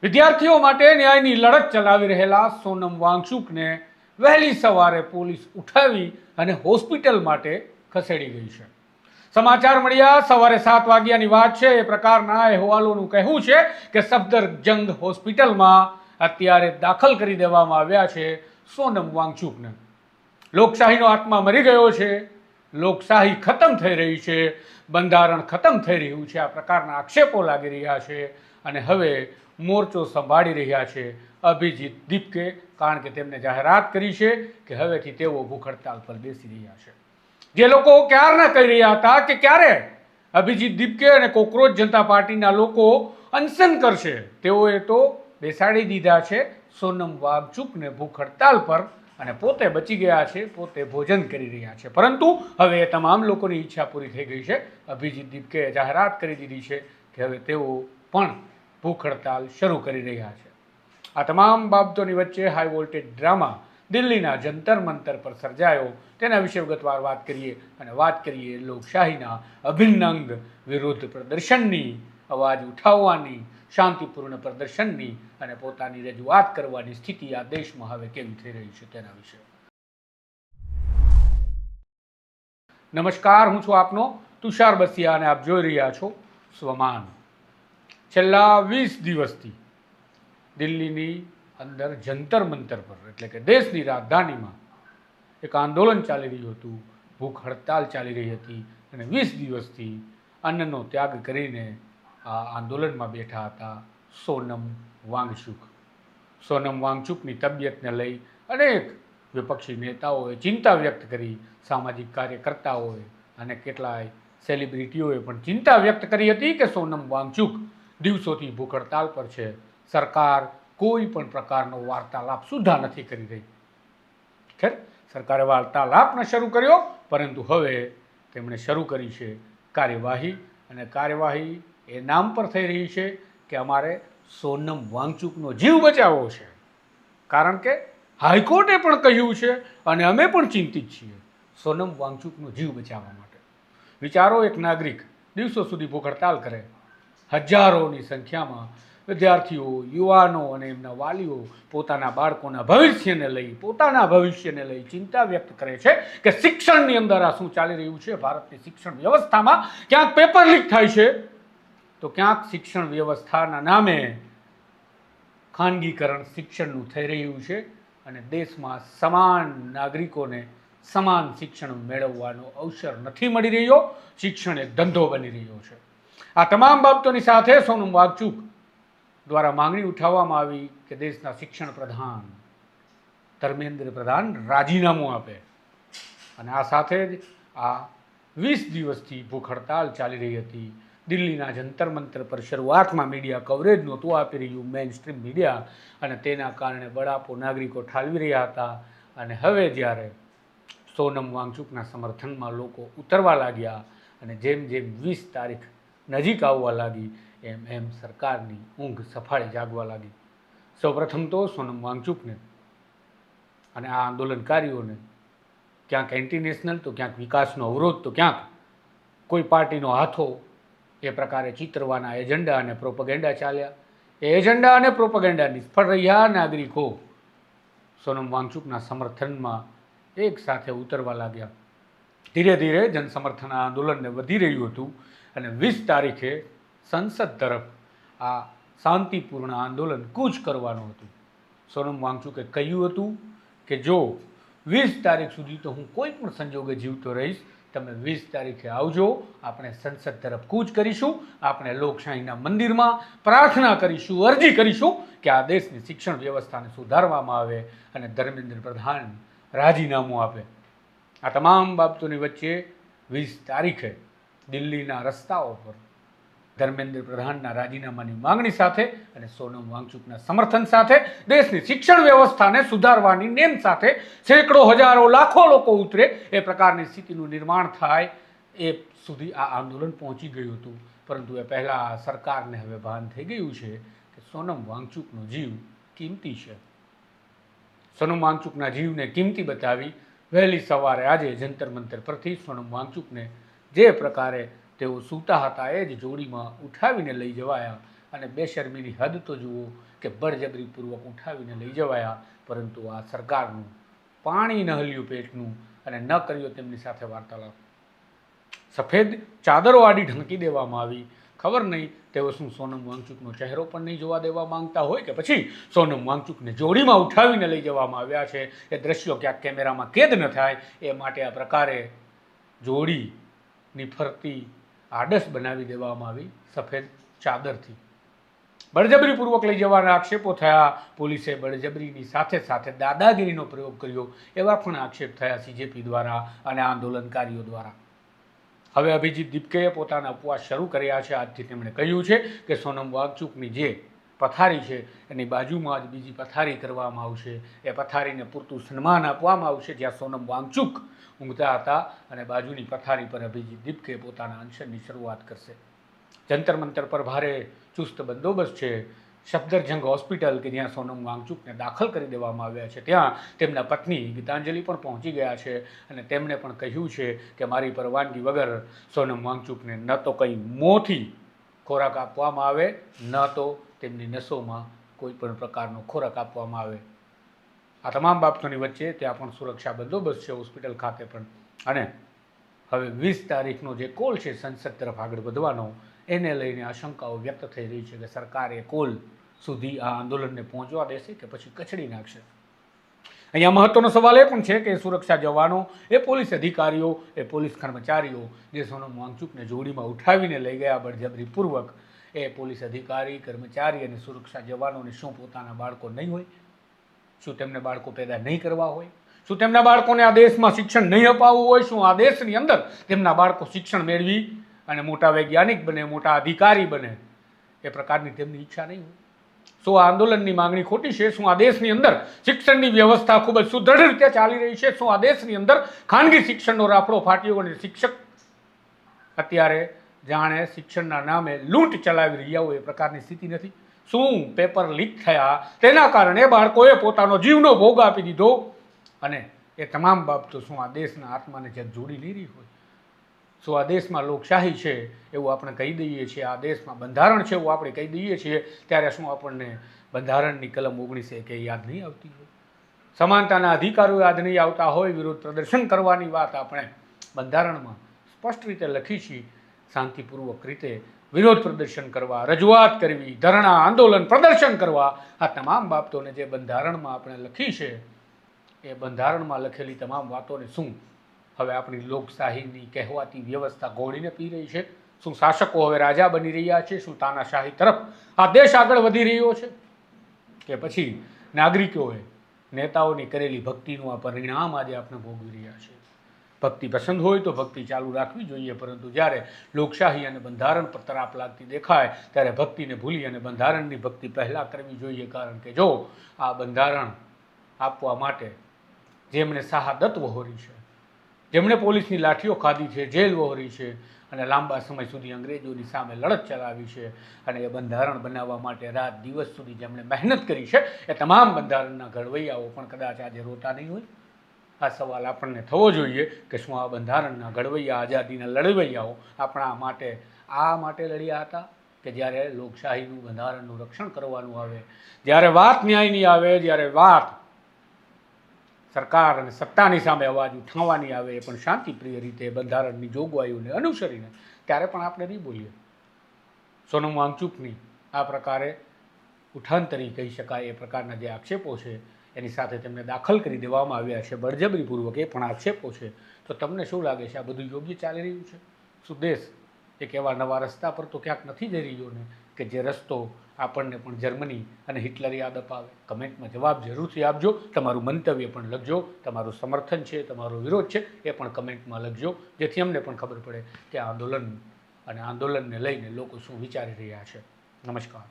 વિદ્યાર્થીઓ માટે ન્યાયની લડત ચલાવી રહેલા સોનમ વાંગચુકને વહેલી સવારે પોલીસ ઉઠાવી અને હોસ્પિટલ માટે ખસેડી ગઈ છે. સમાચાર મળ્યા સવારે 7 વાગ્યાની વાત છે. એ પ્રકારના અહેવાલોનું કહેવું છે કે સફદરજંગ હોસ્પિટલમાં અત્યારે દાખલ કરી દેવામાં આવ્યા છે સોનમ વાંગચુકને. લોકશાહીનો આત્મા મરી ગયો છે, લોકશાહી ખતમ થઈ રહી છે, બંધારણ ખતમ થઈ રહ્યું છે, આ પ્રકારના આક્ષેપો લાગી રહ્યા છે. અને હવે મોરચો સંભાળી રહ્યા છે અભિજીત દીપકે, કારણ કે તેમને જાહેરાત કરી છે કે હવેથી તેઓ ભૂખ હડતાલ પર બેસી રહ્યા છે. જે લોકો ક્યારના કહી રહ્યા હતા કે ક્યારે અભિજીત દીપકે અને કોકરોચ જનતા પાર્ટીના લોકો અનશન કરશે, તેઓએ તો બેસાડી દીધા છે સોનમ વાંગચુકને ભૂખ હડતાલ પર, અને પોતે બચી ગયા છે, પોતે ભોજન કરી રહ્યા છે. પરંતુ હવે એ તમામ લોકોની ઈચ્છા પૂરી થઈ ગઈ છે. અભિજીત દીપકે જાહેરાત કરી દીધી છે કે હવે તેઓ પણ ભૂખ હડતાલ શરૂ કરી રહ્યા છે. આ તમામ બાબતોની વચ્ચે હાઈ વોલ્ટેજ ડ્રામા દિલ્હીના જંતર મંતર પર સર્જાયો, તેના વિશે વિગતવાર વાત કરીએ અને વાત કરીએ લોકશાહીના અભિન્ન અંગ વિરુદ્ધ પ્રદર્શનની, અવાજ ઉઠાવવાની, શાંતિપૂર્ણ પ્રદર્શનની અને પોતાની રજૂઆત કરવાની સ્થિતિ આ દેશમાં હવે કેવી થઈ રહી છે તેના વિશે. નમસ્કાર, હું છું આપનો તુષાર બસિયા અને આપ જોઈ રહ્યા છો સ્વમાન. છેલ્લા 20 દિવસથી દિલ્હીની અંદર જંતર મંતર પર, એટલે કે દેશની રાજધાનીમાં એક આંદોલન ચાલી રહ્યું હતું, ભૂખ હડતાલ ચાલી રહી હતી અને 20 દિવસથી અન્નનો ત્યાગ કરીને આ આંદોલનમાં બેઠા હતા સોનમ વાંગચુક. સોનમ વાંગચુકની તબિયતને લઈ અનેક વિપક્ષી નેતાઓએ ચિંતા વ્યક્ત કરી, સામાજિક કાર્યકર્તાઓએ અને કેટલાય સેલિબ્રિટીઓએ પણ ચિંતા વ્યક્ત કરી હતી કે સોનમ વાંગચુક દિવસોથી ભૂખ હડતાલ પર છે, સરકાર કોઈ પણ પ્રકારનો વાર્તાલાપ સુદ્ધા નથી કરી રહી. ખેર, સરકારે વાર્તાલાપ ન શરૂ કર્યો, પરંતુ હવે તેમણે શરૂ કરી છે કાર્યવાહી, અને કાર્યવાહી એ નામ પર થઈ રહી છે કે અમારે સોનમ વાંગચુકનો જીવ બચાવવો છે. કારણ કે હાઈકોર્ટે પણ કહ્યું છે અને અમે પણ ચિંતિત છીએ સોનમ વાંગચુકનો જીવ બચાવવા માટે. વિચારો, એક નાગરિક દિવસો સુધી ભૂખ હડતાલ કરે, હજારોની સંખ્યામાં વિદ્યાર્થીઓ, યુવાનો અને એમના વાલીઓ પોતાના બાળકોના ભવિષ્યને લઈ, પોતાના ભવિષ્યને લઈ ચિંતા વ્યક્ત કરે છે કે શિક્ષણની અંદર આ શું ચાલી રહ્યું છે. ભારતની શિક્ષણ વ્યવસ્થામાં ક્યાંક પેપર લીક થાય છે, તો ક્યાંક શિક્ષણ વ્યવસ્થાના નામે ખાનગીકરણ શિક્ષણનું થઈ રહ્યું છે અને દેશમાં સમાન નાગરિકોને સમાન શિક્ષણ મેળવવાનો અવસર નથી મળી રહ્યો. શિક્ષણ એક ધંધો બની રહ્યો છે. આ તમામ બાબતોની સાથે સોનમ વાંગચુક દ્વારા માંગણી ઉઠાવવામાં આવી કે દેશના શિક્ષણ પ્રધાન ધર્મેન્દ્ર પ્રધાન રાજીનામું આપે. અને આ સાથે જ આ 20 દિવસથી ભૂખ હડતાલ ચાલી રહી હતી. દિલ્હીના જંતર મંતર પર શરૂઆતમાં મીડિયા કવરેજ નહોતું આપી રહ્યું, મેઇન સ્ટ્રીમ મીડિયા, અને તેના કારણે બળાપો નાગરિકો ઠાલવી રહ્યા હતા. અને હવે જ્યારે સોનમ વાંગચુકના સમર્થનમાં લોકો ઉતરવા લાગ્યા અને જેમ જેમ 20 તારીખ નજીક આવવા લાગી એમ એમ સરકારની ઊંઘ સફાળી જાગવા લાગી. સૌપ્રથમ તો સોનમ વાંગચુકને અને આ આંદોલનકારીઓને ક્યાંક એન્ટી નેશનલ, તો ક્યાંક વિકાસનો અવરોધ, તો ક્યાંક કોઈ પાર્ટીનો હાથો, એ પ્રકારે ચિતરવાના એજન્ડા અને પ્રોપગેન્ડા ચાલ્યા. એ એજન્ડા અને પ્રોપગેન્ડા નિષ્ફળ રહ્યા. નાગરિકો સોનમ વાંગચુકના સમર્થનમાં એક સાથે ઉતરવા લાગ્યા. ધીરે ધીરે જનસમર્થન આંદોલનને વધી રહ્યું હતું અને 20 તારીખે સંસદ તરફ આ શાંતિપૂર્ણ આંદોલન કૂચ કરવાનું હતું. સોનમ વાંગચુકે કહ્યું હતું કે જો 20 તારીખ સુધી તો હું કોઈ પણ સંજોગે જીવતો રહીશ, તમે 20 તારીખે આવજો, આપણે સંસદ તરફ કૂચ કરીશું, આપણે લોકશાહીના મંદિરમાં પ્રાર્થના કરીશું, અરજી કરીશું કે આ દેશની શિક્ષણ વ્યવસ્થાને સુધારવામાં આવે અને ધર્મેન્દ્ર પ્રધાન રાજીનામું આપે. આ તમામ બાબતોની વચ્ચે 20 તારીખે દિલ્હીના રસ્તાઓ પર ધર્મેન્દ્ર પ્રધાનના રાજીનામાની માંગણી સાથે અને સોનમ વાંગચુકના સમર્થન સાથે દેશની શિક્ષણ વ્યવસ્થાને સુધારવાની નેમ સાથે સેંકડો, હજારો, લાખો લોકો ઉતરે એ પ્રકારની સ્થિતિનું નિર્માણ થાય એ સુધી આ આંદોલન પહોંચી ગયું હતું. પરંતુ એ પહેલાં સરકારને હવે ભાન થઈ ગયું છે કે સોનમ વાંગચુકનો જીવ કિંમતી છે. સોનમ વાંગચુકના જીવને કિંમતી બતાવી વહેલી સવારે આજે જંતર મંતર પરથી સોનમ વાંગચુકને જે પ્રકારે તેઓ સૂતા હતા એ જ જોડીમાં ઉઠાવીને લઈ જવાયા અને બેશરમીની હદ તો જુઓ કે બળજબરીપૂર્વક ઉઠાવીને લઈ જવાયા, પરંતુ આ સરકારનું પાણી ન હલ્યું પેટનું અને ન કર્યો તેમની સાથે વાર્તાલાપ. સફેદ ચાદરો આડી ઢાંકી દેવામાં આવી. ખબર નહીં તેઓ શું સોનમ વાંગચુકનો ચહેરો પણ નહીં જોવા દેવા માંગતા હોય કે પછી સોનમ વાંગચુકને જોડીમાં ઉઠાવીને લઈ જવામાં આવ્યા છે. એ દ્રશ્યો ક્યાંક કેમેરામાં કેદ ન થાય એ માટે આ પ્રકારે જોડીની ફરતી આડસ બનાવી દેવામાં આવી સફેદ ચાદરથી. બળજબરીપૂર્વક લઈ જવાના આક્ષેપો થયા. પોલીસે બળજબરીની સાથે સાથે દાદાગીરીનો પ્રયોગ કર્યો એવા પણ આક્ષેપ થયા સીજેપી દ્વારા અને આંદોલનકારીઓ દ્વારા. હવે અભિજીત દીપકેએ પોતાના ઉપવાસ શરૂ કર્યા છે. આજથી તેમણે કહ્યું છે કે સોનમ વાંગચુકની જે પથારી છે એની બાજુમાં જ બીજી પથારી કરવામાં આવશે. એ પથારીને પૂરતું સન્માન આપવામાં આવશે જ્યાં સોનમ વાંગચુક ઊંઘતા હતા, અને બાજુની પથારી પર અભિજીત દીપકે પોતાના અનશનની શરૂઆત કરશે. જંતર મંતર પર ભારે ચુસ્ત બંદોબસ્ત છે. સફદરજંગ હોસ્પિટલ કે જ્યાં સોનમ વાંગચુકને દાખલ કરી દેવામાં આવ્યા છે ત્યાં તેમના પત્ની ગીતાંજલિ પણ પહોંચી ગયા છે અને તેમણે પણ કહ્યું છે કે મારી પરવાનગી વગર સોનમ વાંગચુકને ન તો કંઈ મોંથી ખોરાક આપવામાં આવે, ન તો તેમની નસોમાં કોઈ પણ પ્રકારનો ખોરાક આપવામાં આવે. આ તમામ બાબતોની વચ્ચે ત્યાં પણ સુરક્ષા બંદોબસ્ત છે હોસ્પિટલ ખાતે પણ. અને હવે 20 તારીખનો જે કોલ છે સંસદ તરફ આગળ વધવાનો, એને લઈને આશંકાઓ વ્યક્ત થઈ રહી છે કે સરકાર એ કોલ સુધી આ આંદોલનને પહોંચવા દેશે કે પછી કચડી નાખશે. અહીંયા મહત્વનો સવાલ એ પણ છે કે સુરક્ષા જવાનો, એ પોલીસ અધિકારીઓ, એ પોલીસ કર્મચારીઓ જે સોનમ વાંગચુકને જોડીમાં ઉઠાવીને લઈ ગયા બળજબરીપૂર્વક, એ પોલીસ અધિકારી, કર્મચારી અને સુરક્ષા જવાનોને શું પોતાના બાળકો નહીં હોય? શું તેમને બાળકો પેદા નહીં કરવા હોય? શું તેમના બાળકોને આ દેશમાં શિક્ષણ નહીં અપાવવું હોય? શું આ દેશની અંદર તેમના બાળકો શિક્ષણ મેળવી અને મોટા વૈજ્ઞાનિક બને, મોટા અધિકારી બને, એ પ્રકારની તેમની ઈચ્છા નહીં હોય? શું આ આંદોલનની માંગણી ખોટી છે? શું આ દેશની અંદર શિક્ષણની વ્યવસ્થા ખૂબ જ સુદૃઢ રીતે ચાલી રહી છે? શું આ દેશની અંદર ખાનગી શિક્ષણનો રાફડો ફાટ્યો અને શિક્ષક અત્યારે જાણે શિક્ષણના નામે લૂંટ ચલાવી રહ્યા હોય એ પ્રકારની સ્થિતિ નથી? શું પેપર લીક થયા તેના કારણે બાળકોએ પોતાનો જીવનો ભોગ આપી દીધો? અને એ તમામ બાબતો શું આ દેશના આત્માને જગ જોડી નહીં રહી હોય? શું આ દેશમાં લોકશાહી છે એવું આપણે કહી દઈએ છીએ, આ દેશમાં બંધારણ છે એવું આપણે કહી દઈએ છીએ, ત્યારે શું આપણને બંધારણની કલમ 19 યાદ નહીં આવતી હોય? સમાનતાના અધિકારો યાદ નહીં આવતા હોય? વિરોધ પ્રદર્શન કરવાની વાત આપણે બંધારણમાં સ્પષ્ટ રીતે લખી છે. શાંતિપૂર્વક રીતે વિરોધ પ્રદર્શન કરવા, રજૂઆત કરવી, ધરણા, આંદોલન, પ્રદર્શન કરવા, આ તમામ બાબતોને જે બંધારણમાં આપણે લખી છે, એ બંધારણમાં લખેલી તમામ વાતોને શું હવે આપણી લોકશાહીની કહેવાતી વ્યવસ્થા ઘોડીને પી રહી છે? શું શાસકો હવે રાજા બની રહ્યા છે? શું તાનાશાહી તરફ આ દેશ આગળ વધી રહ્યો છે? કે પછી નાગરિકોએ નેતાઓની કરેલી ભક્તિનું આ પરિણામ આજે આપણે ભોગવી રહ્યા છે? ભક્તિ પસંદ હોય તો ભક્તિ ચાલુ રાખવી જોઈએ, પરંતુ જ્યારે લોકશાહી અને બંધારણ પર તરાપ લાગતી દેખાય ત્યારે ભક્તિને ભૂલી અને બંધારણની ભક્તિ પહેલાં કરવી જોઈએ. કારણ કે જો આ બંધારણ આપવા માટે જેમણે શહાદત વહોરી છે, જેમણે પોલીસની લાઠીઓ ખાધી છે, જેલ વહોરી છે અને લાંબા સમય સુધી અંગ્રેજોની સામે લડત ચલાવી છે, અને એ બંધારણ બનાવવા માટે રાત દિવસ સુધી જેમણે મહેનત કરી છે, એ તમામ બંધારણના ઘડવૈયાઓ પણ કદાચ આજે રોતા નહીં હોય. આ સવાલ આપણને થવો જોઈએ કે શું આ બંધારણના ઘડવૈયા, આઝાદીના લડવૈયાઓ આપણા માટે લડ્યા હતા કે જ્યારે લોકશાહીનું બંધારણનું રક્ષણ કરવાનું આવે, જ્યારે વાત ન્યાયની આવે, જ્યારે વાત સરકાર અને સત્તાની સામે અવાજ ઉઠાવવાની આવે, એ પણ શાંતિપ્રિય રીતે બંધારણની જોગવાઈઓને અનુસરીને, ત્યારે પણ આપણે નહીં બોલીએ. સોનમ વાંગચુકની આ પ્રકારે ઉઠાંતરી કહી શકાય એ પ્રકારના જે આક્ષેપો છે એની સાથે તેમને દાખલ કરી દેવામાં આવ્યા છે બળજબરીપૂર્વક, એ પણ આક્ષેપો છે. તો તમને શું લાગે છે, આ બધું યોગ્ય ચાલી રહ્યું છે? શું દેશ એક એવા નવા રસ્તા પર તો ક્યાંક નથી જઈ રહ્યો ને કે જે રસ્તો આપણને પણ જર્મની અને હિટલર યાદ અપાવે? કમેન્ટમાં જવાબ જરૂરથી આપજો. તમારું મંતવ્ય પણ લખજો. તમારું સમર્થન છે, તમારો વિરોધ છે, એ પણ કમેન્ટમાં લખજો, જેથી અમને પણ ખબર પડે કે આંદોલનને લઈને લોકો શું વિચારી રહ્યા છે. નમસ્કાર.